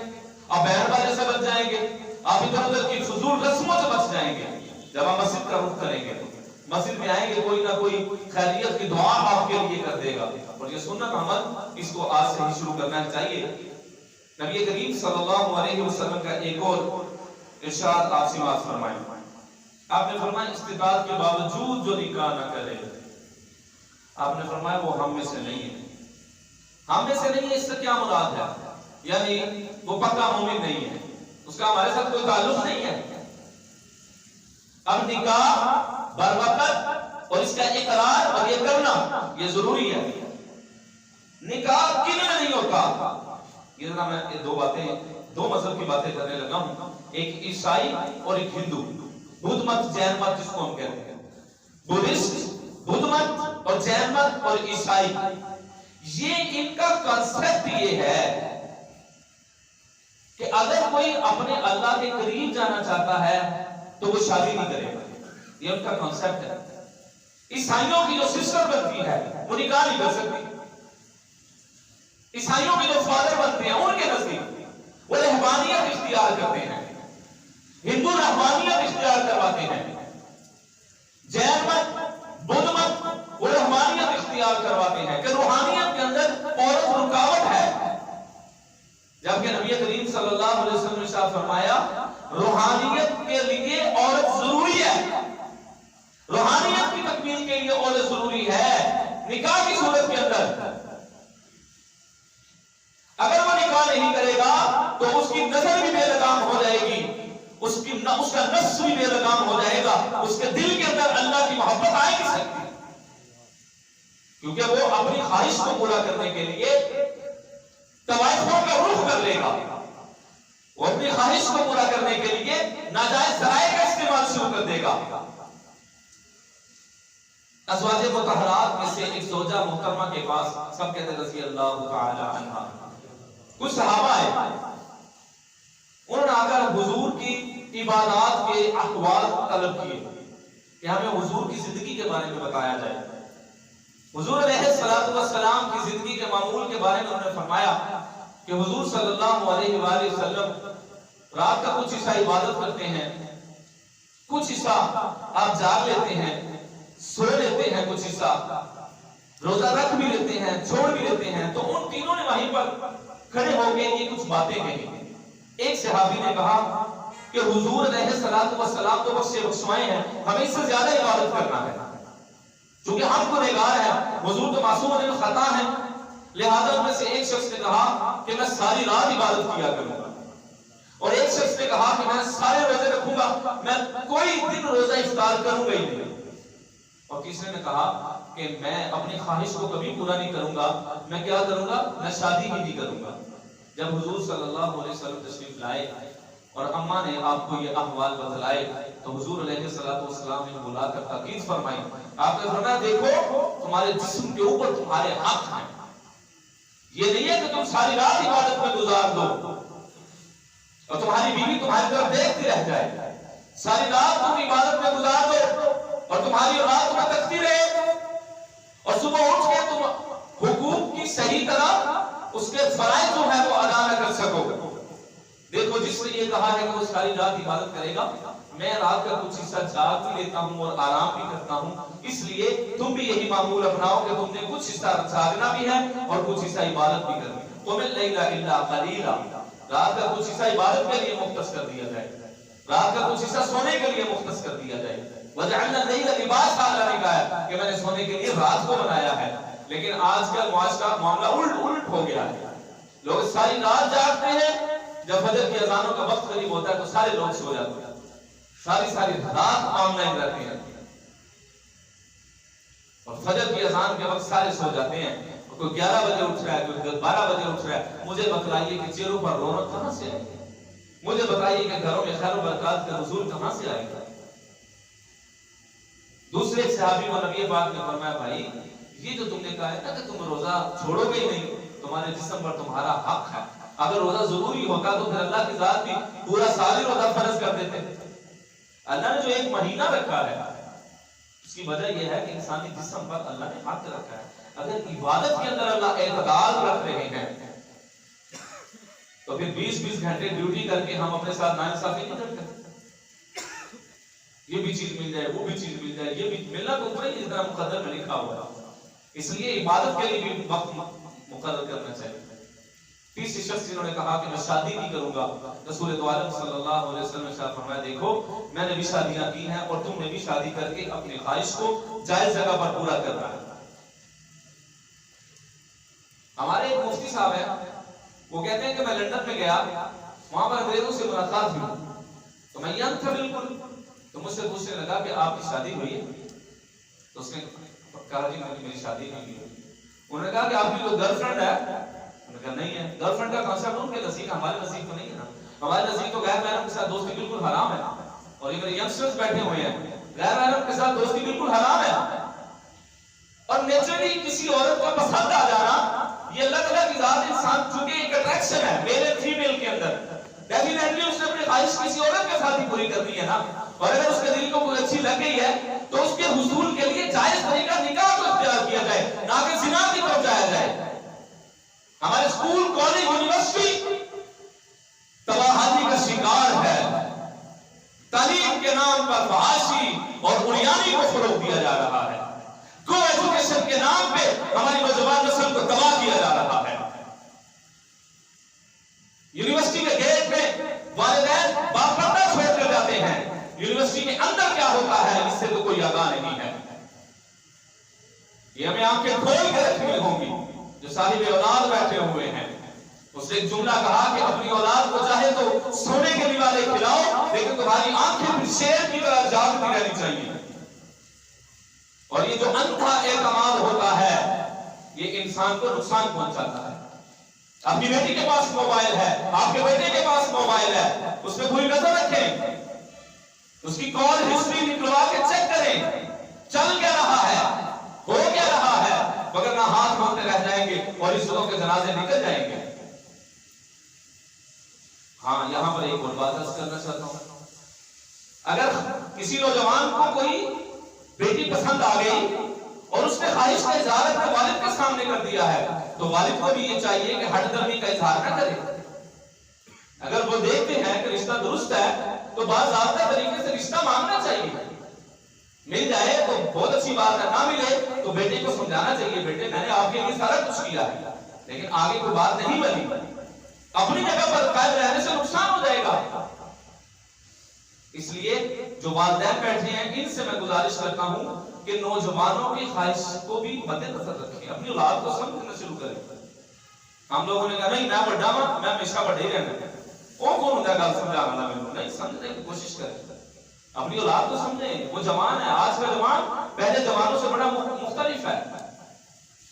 آپ بہن بازی سے بچ جائیں گے، آپ ادھر ادھر کی فضول رسموں سے بچ جائیں گے. جب آپ مسجد کا رخ کریں گے مسجد میں آئیں گے کوئی نہ کوئی خیریت کی دعا آپ کے لیے کر دے گا. اور یہ سنت عمل اس کو آج سے ہی شروع کرنا چاہیے. نبی کریم صلی اللہ علیہ وسلم کا ایک اور ارشاد آپ سے بات فرمائیں. آپ نے فرمایا استطاعت کے باوجود جو نکاح نہ کرے، آپ نے فرمایا وہ ہم میں سے نہیں ہے. ہم میں سے نہیں ہے اس سے کیا مراد ہے؟ یعنی وہ پکا مومن نہیں ہے، اس کا ہمارے ساتھ کوئی تعلق نہیں ہے. اب نکاح بروقت اور اس کا اقرار اور یہ کرنا یہ ضروری ہے. نکاح کن میں نہیں ہوتا. یہ ذرا میں دو مذہب کی باتیں کرنے لگا ہوں. ایک عیسائی اور ایک ہندو، بدھ مت جین مت جس کو ہم کہتے ہیں. بدھ مت اور جین مت اور عیسائی، یہ ان کا کنسپٹ یہ ہے کہ اگر کوئی اپنے اللہ کے قریب جانا چاہتا ہے تو وہ شادی نہیں کرے گا. یہ ان کا کنسپٹ ہے. عیسائیوں کی جو سسٹر بنتی ہے وہ نکاح نہیں کر سکتی. عیسائیوں کے جو فادر بنتے ہیں ان کے نزدیک وہ رہبانیت اختیار کرتے ہیں. ہندو رہبانیت اختیار کرواتے ہیں. جین مت، بدھ مت وہ رہبانیت اختیار کرواتے ہیں کہ روحانیت کے اندر عورت رکاوٹ ہے. جبکہ نبی کریم صلی اللہ علیہ وسلم نے ارشاد فرمایا روحانیت کے لیے عورت ضروری ہے. روحانیت کی تکمیل کے لیے عورت ضروری ہے. نکاح کی صورت کے اندر اگر وہ نکاح نہیں کرے گا تو اس کی نظر بھی بے لگام ہو جائے گی، اس کا نفس بھی بے لگام ہو جائے گا، اس کے دل کے اندر اللہ کی محبت آئے نہیں سکتی. کیونکہ وہ اپنی خواہش کو پورا کرنے کے لیے طوائفوں کا رخ کر لے گا. وہ اپنی خواہش کو پورا کرنے کے لیے ناجائز ذرائع کا استعمال شروع کر دے گا. ازواج مطہرات میں سے ایک زوجہ محترمہ کے پاس سب کہتے ہیں رضی اللہ تعالی عنہ، کچھ صحابہ آئے. انہوں نے آ کر حضور کی عبادات کے اقوال طلب کیے کہ ہمیں حضور کی زندگی کے بارے میں بتایا جائے. حضور علیہ الصلوۃ والسلام کی زندگی کے معمول کے بارے میں انہوں نے فرمایا کہ حضور صلی اللہ علیہ وآلہ وسلم رات کا کچھ حصہ عبادت کرتے ہیں، کچھ حصہ آپ جاگ لیتے ہیں، سو لیتے ہیں، کچھ حصہ روزہ رکھ بھی لیتے ہیں، چھوڑ بھی لیتے ہیں. تو ان تینوں نے وہیں پر کھڑے ہو کے یہ کچھ باتیں کہی. ایک صحابی نے کہا کہ حضور علیہ السلام تو بخشوائے ہیں، ہمیں اس سے زیادہ عبادت کرنا ہے کیونکہ ہم گنہگار ہیں. حضور تو معصوم علیہ خطا ہیں. لہذا ان میں سے ایک شخص نے کہا کہ میں ساری رات عبادت کیا کروں گا، اور ایک شخص نے کہا کہ میں سارے روزے رکھوں گا، میں کوئی دن روزہ افطار کروں گا ہی نہیں. اور تیسرے نے کہا کہ میں اپنی خواہش کو کبھی پورا نہیں کروں گا، میں کیا کروں گا، میں شادی ہی نہیں کروں گا. جب حضور صلی اللہ علیہ وسلم تشریف لائے اور اماں نے آپ کو یہ احوال بتلائے تو حضور علیہ السلام نے بلا کر تاکید فرمائی. آپ نے فرمایا دیکھو تمہارے جسم کے اوپر تمہارے حق ہیں. یہ نہیں ہے کہ تم ساری رات عبادت میں گزار دو اور تمہاری بیوی تمہاری طرف دیکھتی رہ جائے. ساری رات تم عبادت میں گزار دو اور تمہاری اولاد تمہیں تکتی رہے اور صبح اٹھ کے تم حقوق کی صحیح طرح اس کے فرائض جو ہے وہ ادا نہ کر سکو. دیکھو جس نے یہ کہا ہے کہ وہ ساری رات عبادت کرے گا، میں رات کا کچھ حصہ جاگ بھی لیتا ہوں اور آرام بھی کرتا ہوں، اس لیے تم بھی یہی معمول اپناؤ کہ تم نے کچھ حصہ جاگنا بھی ہے اور کچھ حصہ عبادت بھی کرنی ہے. تم اللیل الا قلیلا، رات کا کچھ حصہ عبادت کے لیے مختص کر دیا جائے، رات کا کچھ حصہ سونے کے لیے مختص کر دیا جائے. وجعلنا اللیل لباسا، اللہ نے کہا ہے کہ میں نے سونے کے لیے رات کو بنایا ہے. لیکن آج کل معاشرہ معاملہ الٹ ہو گیا ہے. لوگ ساری رات جاگتے ہیں، جب فجر کی اذانوں کا وقت قریب ہوتا ہے تو سارے لوگ سو جاتے ہیں، ساری رات آن لائن رہتے ہیں اور فجر کی اذان کے وقت سارے سو جاتے ہیں. کوئی 11 بجے اٹھ رہا ہے، کوئی 12 بجے اٹھ رہا ہے. مجھے بتلائیے کہ چہروں پر رونق کہاں سے آئے گی؟ مجھے بتائیے کہ گھروں میں خیر و برکات کا نزول کہاں سے آئے گا؟ دوسرے صحابی کو نبی پاک نے فرمایا بھائی یہ جو تم نے کہا ہے نا کہ تم روزہ چھوڑو گے ہی نہیں، تمہارے جسم پر تمہارا حق ہے. اگر روزہ ضروری ہوتا تو پھر اللہ کی ذات بھی پورا سال ہی روزہ فرض کر دیتے. اللہ نے جو ایک مہینہ رکھا ہے اس کی وجہ یہ ہے کہ انسانی جسم پر اللہ نے حق رکھا ہے. اگر عبادت کے اندر اللہ اعتدال رکھ رہے ہیں تو پھر 20-20 گھنٹے ڈیوٹی کر کے ہم اپنے ساتھ ناانصافی نہیں کرتے. یہ بھی چیز مل جائے، وہ بھی چیز مل جائے، یہ بھی ملنا تو اوپر ہی اتنا مقدر میں لکھا ہوا ہے. اس لیے عبادت کے لیے بھی وقت مقرر کرنا چاہیے. تیسری شخص جنہوں نے کہا کہ میں شادی نہیں کروں گا، رسول دو عالم صلی اللہ علیہ وسلم نے ارشاد فرمایا دیکھو میں نے بھی شادیاں کی ہیں اور تم نے بھی شادی کر کے اپنی خواہش کو جائز جگہ پر پورا کرنا ہے. ہمارے ایک مفتی صاحب ہیں، وہ کہتے ہیں کہ میں لندن میں گیا، وہاں پر انگریزوں سے ملاقات ہوئی تو میں ینگ تھا بالکل، تو مجھ سے پوچھنے لگا کہ آپ کی شادی ہوئی ہے؟ تو اس نے کہا جی میری شادی نہیں ہوئی. انہوں نے کہا کہ آپ کی جو گرل فرینڈ ہے؟ انہوں نے کہا نہیں ہے. گرل فرینڈ کا کانسیپٹ ان کے نزدیک، ہمارے نزدیک تو نہیں ہے نا. ہمارے نزدیک تو غیر محرم کے ساتھ دوستی بالکل حرام ہے. اور یہ میرے ینگسٹرز بیٹھے ہوئے ہیں، غیر محرم کے ساتھ دوستی بالکل حرام ہے. اور نیچرلی کسی عورت کا پسند آ جانا یہ اللہ تعالیٰ کی ذات، انسان چونکہ ایک اٹریکشن ہے میل اور فیمیل کے اندر، ڈیفینیٹلی اس نے اپنی خواہش کسی عورت کے ساتھ ہی پوری کرنی ہے نا. اور اگر اس کے دل کو کوئی اچھی لگ گئی ہے تو اس کے حصول کے لیے جائز طریقہ نکاح کو اختیار کیا جائے، نہ کہ زنا کی طرف جایا جائے. ہمارے اسکول، کالج، یونیورسٹی تباہی کا شکار ہے. تعلیم کے نام پر فحاشی اور عریانی کو فروغ دیا جا رہا ہے. کو ایجوکیشن کے نام پہ ہماری نوجوان نسل کو تباہ کیا جا رہا ہے. یونیورسٹی کے گیٹ پہ والدین باپردہ چھوڑ کر جاتے ہیں، یونیورسٹی کے اندر کیا ہوتا ہے اس سے تو کوئی آگاہ نہیں ہے. یہ ہمیں آنکھیں کھول کے رکھنی ہوں گی. جو صاحب اولاد بیٹھے ہوئے ہیں اس نے ایک جملہ کہا کہ اپنی اولاد کو چاہے تو سونے کے لیوالے کھلاؤ لیکن تمہاری آنکھیں بھی شیر کی طرح جاگتی رہنی چاہیے. اور یہ جو اندھا اعتماد ہوتا ہے یہ انسان کو نقصان پہنچاتا ہے. آپ کی بیٹی کے پاس موبائل ہے، آپ کے بیٹے کے پاس موبائل ہے، اس پہ پوری نظر رکھیں، اس کی کال ہسٹری نکلوا کے چیک کریں چل کیا رہا ہے، ہو کیا رہا ہے، وگرنہ ہاتھ مانگتے رہ جائیں گے اور عزتوں کے جنازے نکل جائیں گے. ہاں یہاں پر ایک اور بات عرض کرنا چاہتا ہوں. اگر کسی نوجوان کو کوئی بیٹی پسند آ گئی اور اس نے خواہش کا اظہار اپنے والد کے سامنے کر دیا ہے تو والد کو بھی یہ چاہیے کہ ہٹ درمی کا اظہار نہ کرے. اگر وہ دیکھتے ہیں کہ رشتہ درست ہے تو باضابطہ طریقے سے رشتہ مانگنا چاہیے. مل جائے تو بہت اچھی بات ہے، نہ ملے تو بیٹے کو سمجھانا چاہیے بیٹے میں نے آپ کے لیے سارا کچھ کیا ہے لیکن آگے کوئی بات نہیں بنی، اپنی جگہ پر قائم رہنے سے نقصان ہو جائے گا. اس لیے جو والدین بیٹھے ہیں ان سے میں گزارش کرتا ہوں کہ نوجوانوں کی خواہش کو بھی مد نظر رکھیں، اپنی اولاد کو سمجھنا شروع کریں. ہم لوگوں نے کہا نہیں میں بڑا ہوں، میں ہمیشہ بڑے ہی رہنا ہے، وہ کون ہوتا ہے گل سمجھانا؟ نہیں، سمجھنے کی کوشش کریں، اپنی اولاد کو سمجھیں. وہ جوان ہے، آج کا جوان پہلے جوانوں سے بڑا مختلف ہے.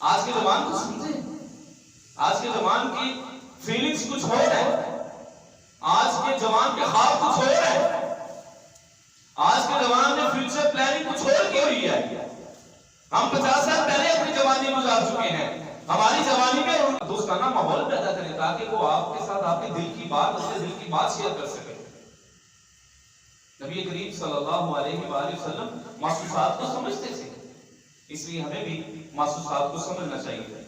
آج کے جوان کو سمجھیں، آج کے جوان کی فیلنگز کچھ ہو رہے ہیں، آج کے جوان کے خواب کچھ ہو رہے ہیں، آج کے جوان نے فیوچر پلاننگ کچھ اور کی ہوئی ہے. ہم 50 سال پہلے اپنی جوانی گزار چکے ہیں. ہماری جوانی میں دوستانہ ماحول پیدا کریں تاکہ وہ آپ کے ساتھ آپ کے دل کی بات، اس کے دل کی بات شیئر کر سکے. نبی کریم صلی اللہ علیہ وآلہ وسلم محسوسات کو سمجھتے تھے، اس لیے ہمیں بھی محسوسات کو سمجھنا چاہیے.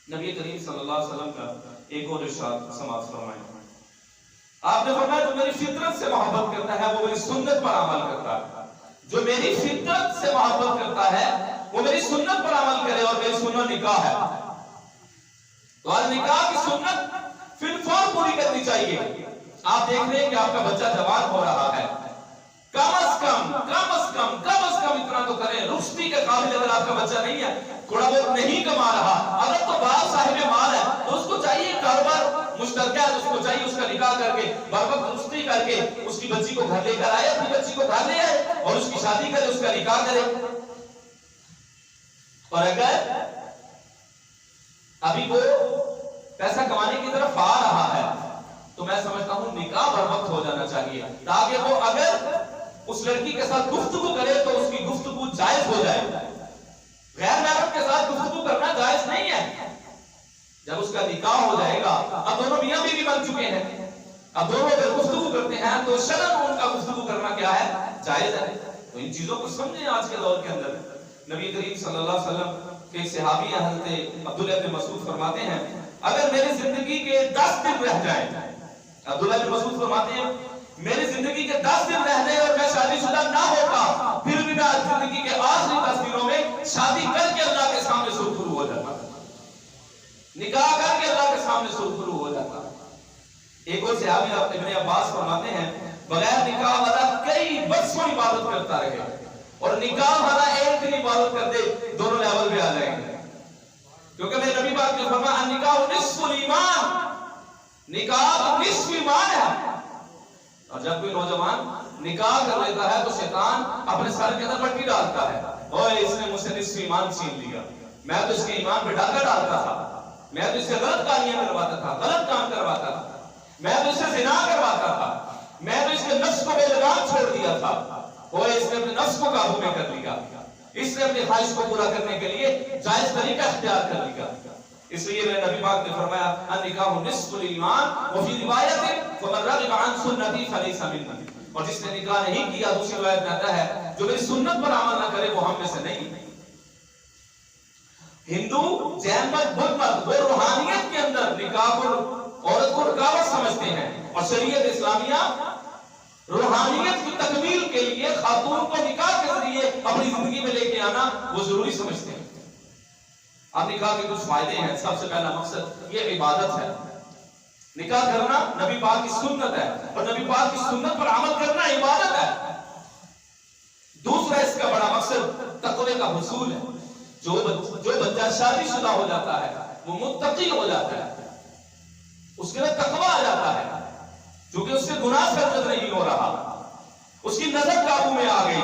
نبی کریم صلی اللہ علیہ وسلم کا ایک اور ارشاد سماعت فرمائیں. آپ نے فرمایا جو میری فطرت سے محبت کرتا ہے وہ میری سنت پر عمل کرتا ہے. جو میری فطرت سے محبت کرتا ہے وہ میری سنت پر عمل کرے، اور میری سنت نکاح ہے. تو آج نکاح کی سنت فی الفور پوری کرنی چاہیے. آپ دیکھ رہے ہیں کہ آپ کا بچہ جوان ہو رہا ہے، کم از کم اتنا تو کریں. رشدی کے قابل اگر آپ کا بچہ نہیں ہے، تھوڑا بہت نہیں کما رہا، اگر تو باپ صاحب مال ہے تو اس کو چاہیے کاروبار مشترکہ ہے، اس کو چاہیے اس کا نکاح کر کے بروقت رشدی کر کے اس کی بچی کو گھر لے کر آئے، اپنی بچی کو گھر لے آئے اور اس کی شادی کرے، اس کا نکاح کرے. اور اگر ابھی وہ پیسہ کمانے کی طرف آ رہا ہے تو میں سمجھتا ہوں نکاح بروقت ہو جانا چاہیے، تاکہ وہ اگر اس لڑکی کے ساتھ گفتگو کرے تو اس کی گفتگو جائز ہو جائے. غیر محرم کے ساتھ گفتگو کرنا جائز نہیں ہے. جب اس کا نکاح ہو جائے گا، اب دونوں میاں بیوی بن چکے ہیں، اب دونوں اگر گفتگو کرتے ہیں تو شرعاً ان کا گفتگو کرنا کیا ہے؟ جائز ہے. تو ان چیزوں کو سمجھیں. آج کے دور کے اندر نبی کریم صلی اللہ علیہ وسلم کے صحابی حضرت عبداللہ بن مسعود فرماتے ہیں اگر میری زندگی کے 10 دن رہ جائیں، عبداللہ بن مسعود فرماتے ہیں میری زندگی کے 10 دن رہ جائے اور میں شادی شدہ نہ ہوتا، پھر بھی میں زندگی کے آخری 10 دنوں میں شادی کر کے اللہ کے سامنے سرخرو ہو جاتا، نکاح کر کے اللہ کے سامنے سرخرو ہو جاتا. ایک اور صحابی ابن عباس فرماتے ہیں بغیر نکاح والا کئی برسوں عبادت کرتا رہے اور نکاح والا ایک دن عبادت کر دے، دونوں لیول پہ آ جائیں گے. کیونکہ میرے نبی پاک نے فرمایا النکاح نصف الایمان، نکاح نصف ایمان ہے. اور جب کوئی نوجوان نکاح کر لیتا ہے تو شیطان اپنے سر کے اندر پٹی ڈالتا ہے، اوے اس نے مجھ سے نصف ایمان چھین لیا، میں تو اس کے ایمان پہ ڈاکہ ڈالتا تھا، میں تو اس سے غلط کاریاں کرواتا تھا، غلط کام کرواتا تھا، میں تو اس سے زنا کرواتا تھا، میں تو اس کے نفس کو بے لگام چھوڑ دیا تھا. اوے اس نے اپنے نفس کو قابو میں کر لیا، اس نے اپنی خواہش کو پورا کرنے کے لیے جائز طریقہ اختیار کر لیا. اس لیے میں نبی پاک نے فرمایا النکاح نصف الایمان وفی روایت فمن رغب عن سنتی فلیس منی، اور جس نے نکاح نہیں کیا دوسری روایت میں آتا ہے جو میری سنت پر عمل نہ کرے وہ ہم میں سے نہیں. ہندو جین مت بدھ مت وہ روحانیت کے اندر نکاح کو عورت کو رکاوٹ سمجھتے ہیں، اور شریعت اسلامیہ روحانیت کی تکمیل کے لیے خاتون کو نکاح کے ذریعے اپنی زندگی میں لے کے آنا وہ ضروری سمجھتے ہیں. اب نکاح کے کچھ فائدے ہیں. سب سے پہلا مقصد یہ عبادت ہے. نکاح کرنا نبی پاک کی سنت ہے اور نبی پاک کی سنت پر عمل کرنا عبادت ہے. دوسرا اس کا بڑا مقصد تقوی کا حصول ہے. جو بچہ شادی شدہ ہو جاتا ہے وہ متقی ہو جاتا ہے، اس کے اندر تقوی آ جاتا ہے کیونکہ اس سے گناہ سرزد نہیں ہو رہا، اس کی نظر قابو میں آ گئی،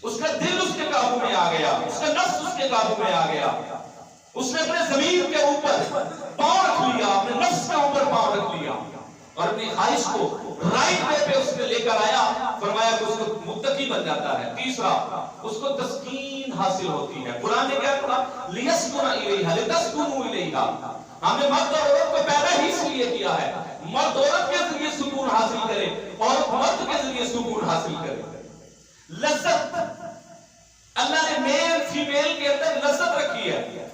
اس کا دل اس کے قابو میں آ گیا، اس کا نفس اس کے قابو میں آ گیا، اس نے اپنے ضمیر کے اوپر پاؤں رکھ لیا، اپنے نفس کے اوپر پاؤں رکھ لیا اور اپنی خواہش کو رائٹ وے پہ اس نے لے کر آیا. فرمایا کہ اس کو متقی بن جاتا ہے. تیسرا اس کو تسکین حاصل ہوتی ہے. قرآن نے کیا کہا لیسکن الیہا لتسکنوا الیہا، ہم نے مرد اور عورت کو پیدا ہی اس لیے کیا ہے مرد عورت کے ذریعے سکون حاصل کرے اور مرد کے ذریعے سکون حاصل کرے. لذت اللہ نے میل فیمیل کے اندر لذت رکھی ہے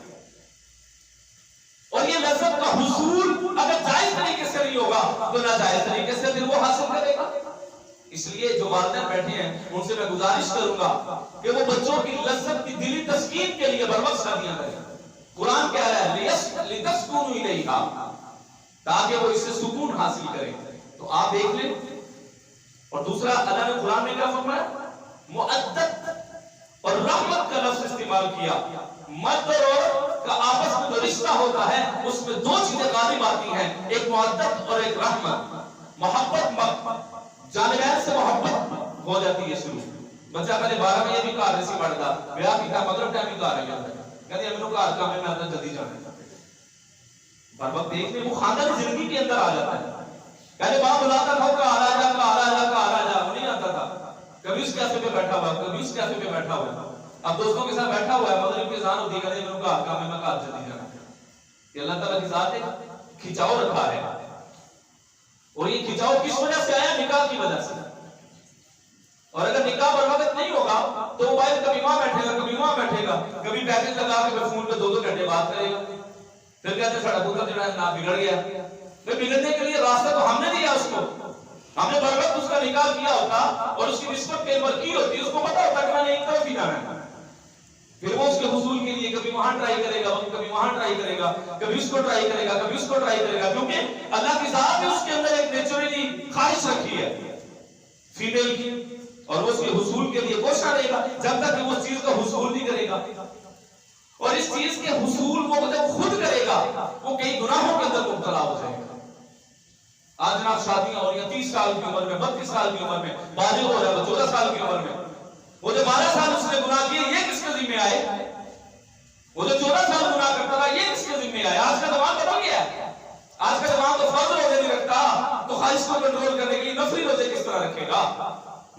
اور یہ لذت کا حصول اگر جائز طریقے سے نہیں ہوگا تو ناجائز طریقے سے پھر وہ حاصل کرے گا. اس لیے جو والدین بیٹھے ہیں ان سے میں گزارش کروں گا کہ وہ بچوں کی لذت کی دلی تسکین کے لیے بروقت شادیاں کریں. قرآن کہہ رہا ہے لتسکنوا الیہا، تاکہ وہ اس سے سکون حاصل کریں. تو آپ دیکھ لیں. اور دوسرا اللہ نے قرآن میں کیا فرمایا مؤدت اور رحمت کا لفظ استعمال کیا. مرد اور عورت کا آپس میں جو رشتہ ہوتا ہے اس میں دو چیزیں غالب آتی ہیں، ایک مؤدت اور ایک رحمت. محبت جانبین سے محبت ہو جاتی ہے شروع. بچہ پہلے 12 میں یہ بھی کار رسی پڑھتا بیاہ کی کہا مغرب ٹائم بھی کار رہی ہے کہتے ہیں امنو کار کا میں آتا جلدی جانا بر وقت دیکھنے وہ خاندان زندگی کے اندر آ جاتا ہے. پہلے باپ بلاتا تھا کہ آ راجا وہ نہیں آتا تھا. کبھی اس کیسے پہ بیٹھا ہوا کبھی اس کیسے پہ بیٹھا ہوا. اب دوستوں کے ساتھ بیٹھا ہوا ہے مغرب کی اذان ہوتی ہے کہتے ہیں امنو کار کا میں کار جلدی جانا. یہ اللہ تعالیٰ کی ذات ہے کھچاؤ رکھا ہے اور یہ کھچاؤ کس وجہ سے آیا؟ نکاح کی وجہ سے. اور اگر نکاح پر وقت نہیں ہوگا تو موبائل کبھی وہاں بیٹھے گا کبھی وہاں بیٹھے گا، کبھی پیکج لگا کے فون پہ 2-2 گھنٹے بات کرے گا. پھر کہتے سڑا پتر جو ہے نا بگڑ گیا. پھر بگڑنے کے لیے راستہ تو ہم نے دیا اس کو. ہم نے بر وقت اس کا نکاح کیا ہوتا اور اس کی نسبت کئی بار کی ہوتی, اس کو پتا ہوتا کہ میں نے ایک طرف ہی جانا ہے. پھر وہ اس کے حصول کے لیے کبھی وہاں ٹرائی کرے گا, کبھی وہاں ٹرائی کرے گا, کبھی اس کو ٹرائی کرے گا, کبھی اس کو ٹرائی کرے گا, کیونکہ اللہ کی ذات نے اس کے اندر ایک نیچرلی خواہش رکھی ہے فیمیل کی, اور وہ اس کے حصول کے لیے کوشش رہے گا جب تک کہ وہ اس چیز کا حصول نہیں کرے گا. اور اس چیز کے حصول وہ جب خود کرے گا وہ کئی گناہوں کے اندر مبتلا ہو جائے گا. آج جناب شادیاں ہو رہی ہیں 30 سال کی عمر میں, 32 سال کی عمر میں, بالغ ہو رہا ہے 14 سال کی عمر میں. وہ جو 12 سال اس نے گناہ کیے یہ کس کے ذمہ آئے؟ وہ جو 14 سال گناہ کرتا رہا یہ کس کے ذمہ آئے؟ آج کا زمان بدل گیا ہے. آج کا زمان تو فرض روزے نہیں رکھتا, تو خواہش کو کنٹرول کرنے کے لیے نفلی روزے کس طرح رکھے گا؟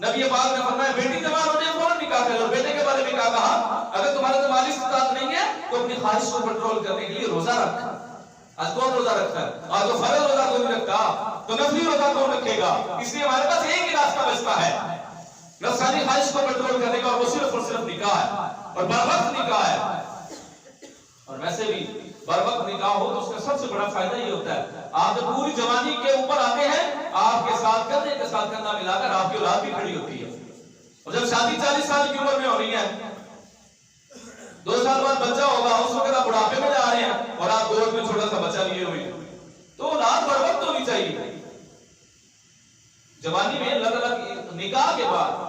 نبی پاک نے فرمایا بیٹی جوان ہو جائے فوراً نکاح کر لو. بیٹے کے بارے میں کیا کہا؟ اگر تمہارے تو مالی استطاعت نہیں ہے تو اپنی خواہش کو کنٹرول کرنے کے لیے روزہ رکھ. آج کون روزہ رکھتا ہے؟ آج تو فرض روزہ کوئی نہیں رکھتا, تو نفلی روزہ کون رکھے گا؟ اس لیے ہمارے پاس ایک ہی راستہ بچتا ہے نفسانی خواہش کو کنٹرول کرنے کا, اور وہ صرف اور صرف نکاح ہے, اور بر وقت نکاح ہے. اور ویسے بھی بر وقت نکاح ہو تو اس کا سب سے بڑا فائدہ یہ ہوتا ہے آپ جب پوری جوانی کے اوپر آتے ہیں آپ کے ساتھ کندھے کے ساتھ کندھا ملا کر آپ کی اولاد بھی کھڑی ہوتی ہے. اور جب شادی 40 سال کی عمر میں ہو رہی ہے, 2 سال بعد بچہ ہوگا, اس وقت آپ بڑھاپے میں جا رہے ہیں اور آپ گود میں چھوٹا سا بچہ لیے ہوئے ہیں, تو اولاد بر وقت ہونی چاہیے. جوانی میں اللہ تعالیٰ کی نکاح کے بعد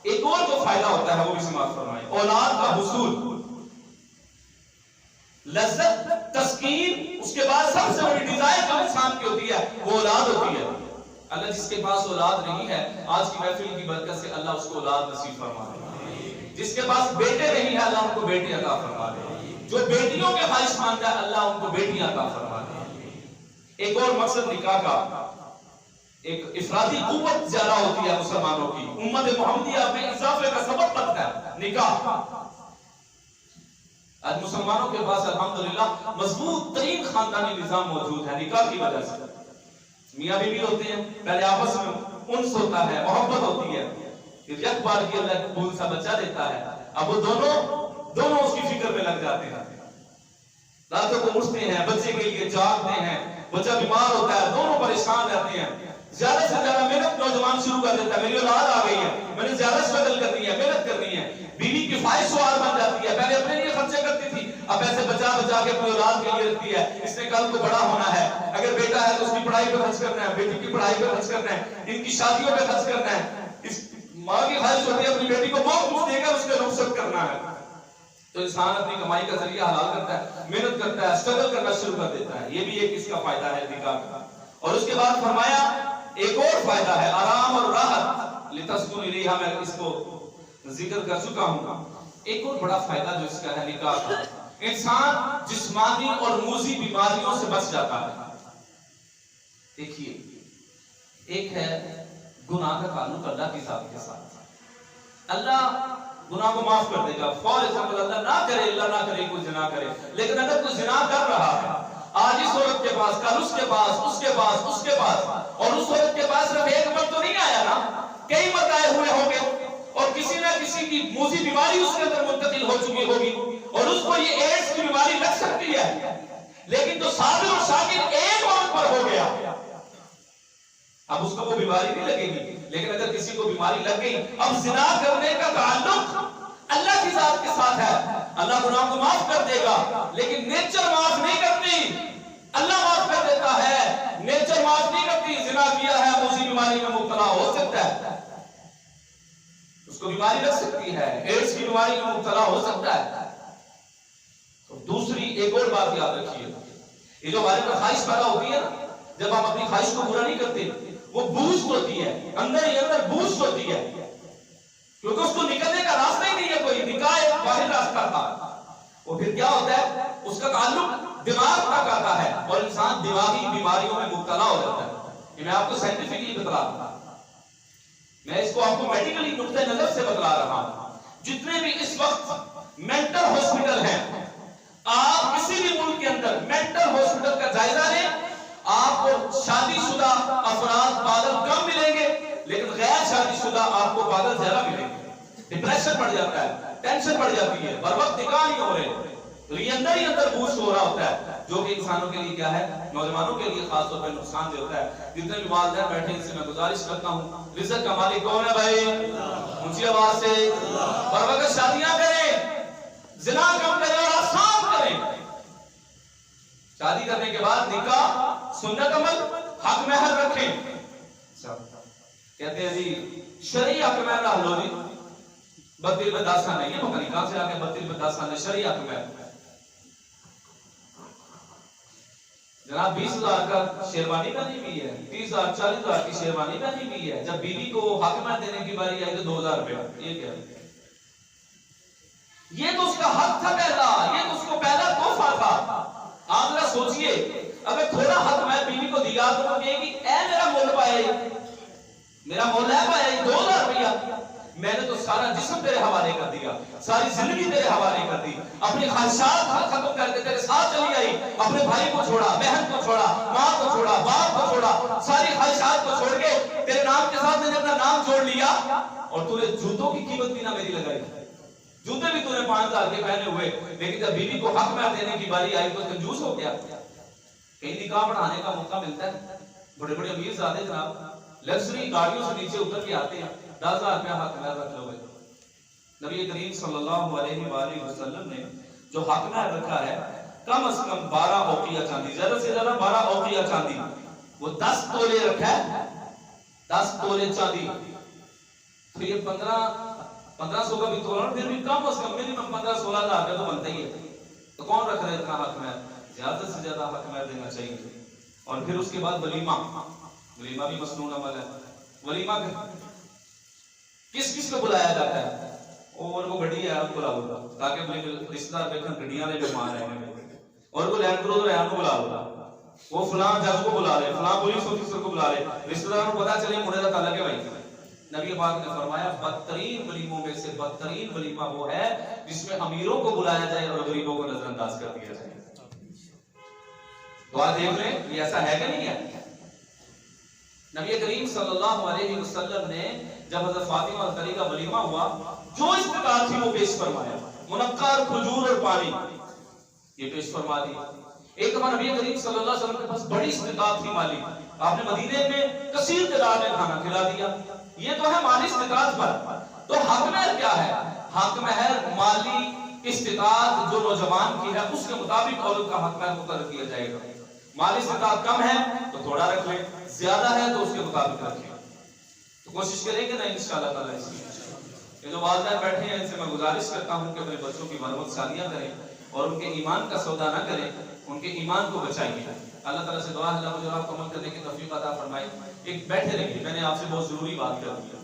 ایک اور جو فائدہ ہوتا ہے وہ بھی سماعت فرمائیں, اولاد کا حصول, لذت, تسکین. اس کے بعد سب سے بڑی ڈیزائر جو انسان کی ہوتی ہے وہ اولاد ہوتی ہے. اللہ جس کے پاس اولاد نہیں ہے آج کی محفل کی برکت سے اللہ اس کو اولاد نصیب فرما دے. جس کے پاس بیٹے نہیں ہے اللہ ان کو بیٹی عطا فرما دے. جو بیٹیوں کے خواہش مانتا ہے اللہ ان کو بیٹیاں عطا فرما دے. ایک اور مقصد نکاح کا, ایک افرادی قوت زیادہ ہوتی ہے مسلمانوں کی, امت محمدیہ میں اضافے کا سبب بنتا ہے نکاح. آج مسلمانوں کے پاس الحمدللہ مضبوط ترین خاندانی نظام موجود ہے نکاح کی وجہ سے. میاں بیوی ہوتے ہیں, پہلے آپس میں انس ہوتا ہے, محبت ہوتی ہے, پھر یک بار کی اللہ قبول سا بچہ دیتا ہے. اب وہ دونوں اس کی فکر میں لگ جاتے ہیں, راتوں کو اٹھتے ہیں, بچے کے لیے جاگتے ہیں, بچہ بیمار ہوتا ہے, دونوں پریشان رہتے ہیں. زیادہ سے زیادہ محنت نوجوان شروع کر دیتا ہے, میری اولاد آ گئی ہے, میں نے زیادہ اسٹرگل کرنی ہے, محنت کرنی ہے. بیوی کی خواہش سوال بن جاتی ہے, پہلے اپنے لیے خرچے کرتی تھی, اب ایسے بچا کے اپنی اولاد کے لیے رکھتی ہے. اس نے کل کو بڑا ہونا ہے, اگر بیٹا ہے تو اس کی پڑھائی پہ خرچ کرنا ہے, بیٹی کی پڑھائی پہ خرچ کرنا ہے, ان کی شادیوں پہ خرچ کرنا ہے. اس ماں کی خواہش ہوتی ہے اپنی بیٹی کو بہت کچھ دے کر اس کے رخصت کرنا ہے. تو انسان اپنی کمائی کا ذریعہ حلال کرتا ہے, محنت کرتا ہے, اسٹرگل کرنا شروع کر دیتا ہے. یہ بھی ایک اس کا فائدہ ہے نکاح کا. اور اس کے بعد فرمایا ایک اور فائدہ ہے آرام اور راحت. لتسکنوا الیہا, میں اس کو ذکر کر چکا ہوں. ایک اور بڑا فائدہ جو اس کا ہے نکاح کا, انسان جسمانی اور موذی بیماریوں سے بچ جاتا ہے. دیکھیے ایک ہے گناہ کا تعلق اللہ کی ذات کے ساتھ. اللہ گناہ کو معاف کر دے گا. فار ایگزامپل اللہ نہ کرے, اللہ نہ کرے کوئی زنا کرے, لیکن اگر کوئی زنا کر رہا ہے آج اس عورت کے پاس, کل اس کے پاس, اس کے پاس, اس کے پاس, اور اس عورت کے پاس صرف ایک مرد تو نہیں آیا نا, کئی مرد آئے ہوئے ہوں گے, اور کسی نہ کسی کی موذی بیماری اس کے اندر منتقل ہو چکی ہوگی, اور اس کو یہ ایڈز کی بیماری لگ سکتی ہے, لیکن تو صابر اور شاکر ایک عورت پر ہو گیا, اب اس کو وہ بیماری نہیں لگے گی. لیکن اگر کسی کو بیماری لگ گئی, اب زنا کرنے کا تعلق اللہ کی ذات کے ساتھ ہے. اللہ گناہ کو معاف کر دے گا, لیکن نیچر معاف نہیں کرتی. اللہ معاف کر دیتا ہے, نیچر معاف نہیں کرتی. زنا کیا ہے, موذی بیماری میں مبتلا ہو سکتا ہے, اس کو بیماری لگ سکتی ہے, ایڈز کی بیماری میں مبتلا ہو سکتا ہے. تو دوسری ایک اور بات یاد رکھیے, یہ جو ہمارے پر خواہش پیدا ہوتی ہے نا, جب ہم اپنی خواہش کو پورا نہیں کرتے, وہ بوسٹ ہوتی ہے, اندر ہی اندر بوسٹ ہوتی ہے, کیونکہ اس کو نکلنے کا راستہ ہی نہیں ہے کوئی. نکاح ایک واحد راستہ تھا. وہ پھر کیا ہوتا ہے, اس کا تعلق دماغ تک آتا ہے, اور انسان دماغی بیماریوں میں مبتلا ہو جاتا ہے. یہ میں آپ کو سائنٹیفکلی بتلا رہا ہوں, میں اس کو آپ کو میڈیکلی نقطہ نظر سے بتلا رہا ہوں. جتنے بھی اس وقت مینٹل ہاسپٹل ہیں, آپ کسی بھی ملک کے اندر مینٹل ہاسپٹل کا جائزہ لیں, آپ کو شادی شدہ افراد پاگل کم ملیں گے, لیکن غیر شادی شدہ آپ کو پاگل زیادہ ملیں گے. ڈپریشن بڑھ جاتا ہے, ٹینشن بڑھ جاتی ہے, بر وقت نکاح نہیں ہو رہے, تو یہ اندر ہی اندر بوسٹ ہو رہا ہوتا ہے، جو کہ انسانوں کے لیے کیا ہے، نوجوانوں کے لیے خاص طور پر نقصان دہ ہوتا ہے۔ جتنے بھی والدین بیٹھے ان سے میں گزارش کرتا ہوں، رزق کا مالک کون ہے بھائی؟ اونچی آواز سے اور وقت شادیاں کریں، زنا کم کریں اور آسان کریں۔ شادی کرنے کے بعد نکاح سنت عمل حق مہر رکھیں۔ کہتے ہیں جی شرعی حق مہر نہ لو جی، 32 نہیں ہے، مگر نکاح سے آگے 32 نے شرعی حق مہر۔ جناب 20,000 کا شیروانی پہنی ہوئی ہے، 30,000 40,000 کی شیروانی پہنی ہوئی ہے، جب بیوی کو حق مہر دینے کی باری آئی تو 2,000 روپے۔ یہ کیا ہے؟ یہ تو اس کا حق تھا پہلا، یہ تو اس کو پہلا تحفہ تھا۔ آپ ذرا سوچئے، اگر تھوڑا حق میں بیوی کو دیا تو وہ کہے گی اے میرا مول پایا، میرا مول ہے پایا 2,000 روپیہ، میں نے تو سارا جسم تیرے حوالے کر دیا، ساری زندگی تیرے حوالے کر دی، اپنی خواہشات ختم کر کے تیرے ساتھ چلی آئی، اپنے بھائی کو چھوڑا، بہن کو چھوڑا، ماں کو چھوڑا، باپ کو چھوڑا، ساری خواہشات کو چھوڑ کے تیرے نام کے ساتھ میں نے اپنا نام جوڑ لیا، اور تو نے جوتوں کی قیمت بھی نہ میری لگائی، جوتے بھی تو نے 5,000 کے پہنے ہوئے، لیکن جب بیوی کو حق مہر دینے کی باری آئی تو کنجوس ہو گیا۔ کہیں نکاح بڑھانے کا موقع ملتا ہے، بڑے بڑے امیر زادے جناب لگژری گاڑیوں سے نیچے اتر کے آتے ہیں، 10,000 روپیہ حق مہر رکھ لو گے۔ نبی کریم صلی اللہ علیہ وآلہ وسلم نے جو حق مہر رکھا ہے کم از کم 12 اوقیہ چاندی، زیادہ سے زیادہ 12 اوقیہ چاندی، وہ 10 تولے رکھا ہے، 10 تولے چاندی، تو یہ 1500 کا بھی تولا، پھر بھی کم از کم منیمم 15-16 ہزار روپے تو بنتا ہی ہے۔ تو کون رکھ رہا ہے اتنا حق مہر؟ زیادہ سے زیادہ حق مہر دینا چاہیے۔ اور پھر اس کے بعد ولیمہ، ولیمہ بھی مسنون عمل ہے۔ ولیمہ کس کس کو بلایا جاتا ہے؟ اور وہ گھڑی ہے آپ بلا ہوگا تاکہ رشتہ دار دیکھیں گھڑیاں لے بیمار ہیں، اور وہ لینڈ کروزر ہے کو بلا ہوگا، وہ فلاں جج کو بلا لے، فلاں پولیس آفیسر کو بلا لے، رشتہ داروں کو پتا چلے مڑے کا تعلق ہے بھائی۔ نبی پاک نے فرمایا بدترین ولیموں میں سے بدترین ولیمہ وہ ہے جس میں امیروں کو بلایا جائے اور غریبوں کو نظر انداز کر دیا جائے۔ تو آج دیکھ لیں یہ ایسا ہے کہ نہیں ہے؟ نبی کریم صلی اللہ علیہ وسلم نے جب حضرت فاطمہ اور علی کا ولیمہ ہوا، جو استطاعت تھی وہ پیش فرمایا، منقع اور کھجور اور پانی یہ پیش فرما دی۔ ایک دفعہ نبی کریم صلی اللہ علیہ وسلم کے پاس بڑی استطاعت تھی مالی، آپ نے مدینے میں کثیر تعداد میں کھانا کھلا دیا، یہ تو ہے مالی استطاعت پر۔ تو حق مہر کیا ہے؟ حق مہر مالی استطاعت جو نوجوان کی ہے اس کے مطابق عورت کا حق مہر مقرر کیا جائے گا۔ مالی استطاعت کم ہے تو تھوڑا رکھ لیں، زیادہ ہے تو اس کے مطابق رکھیں۔ تو کوشش کریں گے نا انشاءاللہ تعالی اس کی۔ یہ جو والدین بیٹھے ہیں ان سے میں گزارش کرتا ہوں کہ اپنے بچوں کی مرمت شادیاں کریں اور ان کے ایمان کا سودا نہ کریں، ان کے ایمان کو بچائیے۔ اللہ تعالیٰ سے دعا ہے اللہ مجھے آپ کو عمل کرنے کی توفیق عطا فرمائے۔ ایک بیٹھے رہیے، میں نے آپ سے بہت ضروری بات کر دی ہے۔